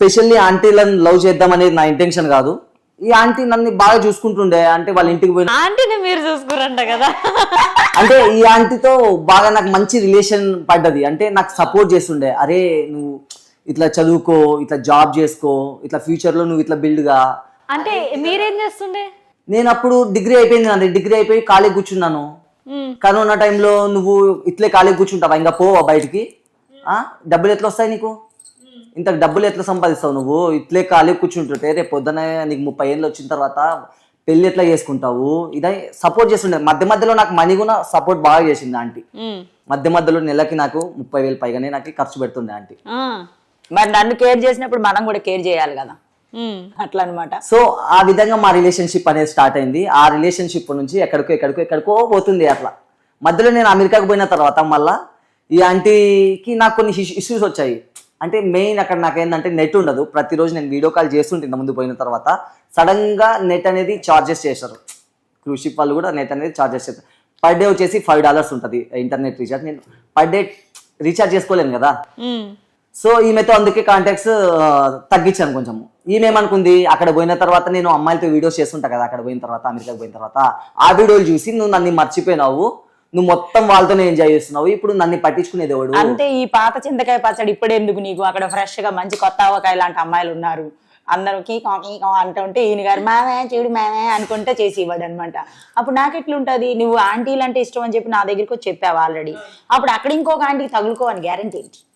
Specially ఆంటీలను love చేద్దాం అనేది నా ఇంటెన్షన్ కాదు. ఈ ఆంటీ నన్ను బాగా చూసుకుంటుండే, అంటే వాళ్ళ ఇంటికి పోయిన ఆంటీని మీరు చూసుకురంట కదా. అంటే ఈ ఆంటీతో బాగా నాకు మంచి రిలేషన్ పడ్డది. అంటే నాకు సపోర్ట్ చేస్తుండే, అరే నువ్వు ఇట్లా చదువుకో, ఇట్లా జాబ్ చేసుకో, ఇట్లా ఫ్యూచర్ లో నువ్వు ఇట్లా బిల్డ్ గా. అంటే మీరేం చేస్తుండే? నేను అప్పుడు డిగ్రీ అయిపోయింది, నాది డిగ్రీ అయిపోయి ఖాళీ కూర్చున్నాను. కరోనా టైంలో నువ్వు ఇట్లే ఖాళీ కూర్చుంటావా, ఇంకా పోవా బయటికి? డబ్బులు ఎట్లా వస్తాయి నీకు? ఇంత డబ్బులు ఎట్లా సంపాదిస్తావు నువ్వు? ఇట్లే ఖాళీ కూర్చుంటుంటే రేపు పొద్దున నీకు 30 ఏళ్ళు వచ్చిన తర్వాత పెళ్లి ఎట్లా చేసుకుంటావు? ఇదే సపోర్ట్ చేస్తుండే. మధ్య మధ్యలో నాకు మనీ కూడా సపోర్ట్ బాగా చేసింది ఆంటీ. మధ్య మధ్యలో నెలకి నాకు 30,000 పైగానే నాకు ఖర్చు పెడుతుండే ఆంటీ. మరి నన్ను కేర్ చేసినప్పుడు మనం కూడా కేర్ చేయాలి కదా, అట్లా అనమాట. సో ఆ విధంగా మా రిలేషన్షిప్ అనేది స్టార్ట్ అయింది. ఆ రిలేషన్షిప్ నుంచి ఎక్కడికో పోతుంది. అట్లా మధ్యలో నేను అమెరికాకు పోయిన తర్వాత మళ్ళా ఈ ఆంటీకి నాకు కొన్ని ఇష్యూస్ వచ్చాయి. అంటే మెయిన్ అక్కడ నాకు ఏంటంటే నెట్ ఉండదు. ప్రతిరోజు నేను వీడియో కాల్ చేస్తుంటే ముందు పోయిన తర్వాత సడన్ గా నెట్ అనేది చార్జెస్ చేశారు. క్రూజ్ షిప్ వాళ్ళు కూడా నెట్ అనేది చార్జెస్ చేస్తారు. పర్ డే వచ్చేసి $5 ఉంటుంది ఇంటర్నెట్ రీఛార్జ్. నేను పర్ డే రీఛార్జ్ చేసుకోలేను కదా. సో ఈమెతో అందుకే కాంటాక్ట్స్ తగ్గించాను కొంచెం. ఈమె ఏమనుకుంది, అక్కడ పోయిన తర్వాత నేను అమ్మాయిలతో వీడియోస్ చేస్తుంటా కదా, అక్కడ పోయిన తర్వాత అమెరికాకి పోయిన తర్వాత ఆ వీడియోలు చూసి నువ్వు నన్ను మర్చిపోయినావు, నువ్వు మొత్తం వాళ్ళతోనే ఎంజాయ్ చేస్తున్నావు, ఇప్పుడు నన్ను పట్టించుకునేది ఎవడు? అంటే ఈ పాత చింతకాయ పచ్చడి ఇప్పుడెందుకు నీకు? అక్కడ ఫ్రెష్ గా మంచి కొత్త ఆవకాయ లాంటి అమ్మాయిలు ఉన్నారు, అందరూ కీకో అంటుంటే ఈయన గారు మామే చూడు మామే అనుకుంటే చేసి ఇవ్వడు అనమాట. అప్పుడు నాకు ఎట్లుంటది, నువ్వు ఆంటీలు అంటే ఇష్టం అని చెప్పి నా దగ్గరికి వచ్చి చెప్పావు ఆల్రెడీ, అప్పుడు అక్కడ ఇంకొక ఆంటీకి తగులుకో అని గ్యారంటీ ఏంటి?